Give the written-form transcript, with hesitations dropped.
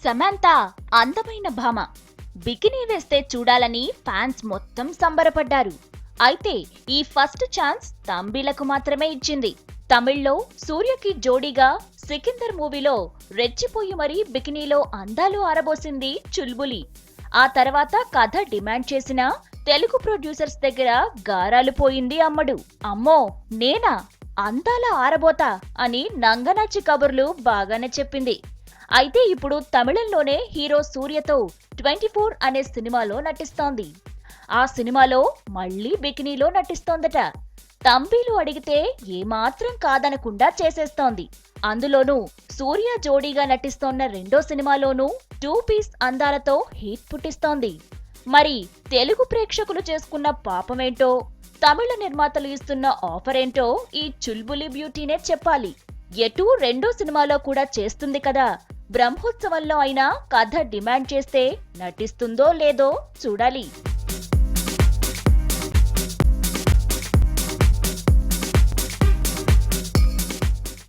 సమంత అందమైన భామ బికినీ వేస్తే చూడాలని ఫ్యాన్స్ మొత్తం సంబరపడ్డారు. అయితే ఈ ఫస్ట్ ఛాన్స్ తంబిలకు మాత్రమే ఇచ్చింది. తమిళ్లో సూర్యకి జోడీగా సికిందర్ మూవీలో రెచ్చిపోయి మరీ బికినీలో అందాలు ఆరబోసింది చుల్బులి. ఆ తర్వాత కథ డిమాండ్ చేసిన తెలుగు ప్రొడ్యూసర్స్ దగ్గర గారాలు పోయింది అమ్మడు. అమ్మో నేనా అందాల ఆరబోతా అని నంగనాచి కబుర్లు బాగానే చెప్పింది. అయితే ఇప్పుడు తమిళంలోనే హీరో సూర్యతో 24 అనే సినిమాలో నటిస్తోంది. ఆ సినిమాలో మళ్లీ బికినీలో నటిస్తోందట. తంబీలు అడిగితే ఏమాత్రం కాదనకుండా చేసేస్తోంది. అందులోనూ సూర్య జోడీగా నటిస్తోన్న రెండో సినిమాలోనూ 2 పీస్ అందాలతో హిట్ పుట్టిస్తోంది. మరి తెలుగు ప్రేక్షకులు చేసుకున్న పాపమేంటో, తమిళ నిర్మాతలు ఇస్తున్న ఆఫర్ ఏంటో ఈ చుల్బులి బ్యూటీనే చెప్పాలి. ఎటూ రెండో సినిమాలో కూడా చేస్తుంది కదా, బ్రహ్మోత్సవంలో అయినా కథ డిమాండ్ చేస్తే నటిస్తుందో లేదో చూడాలి.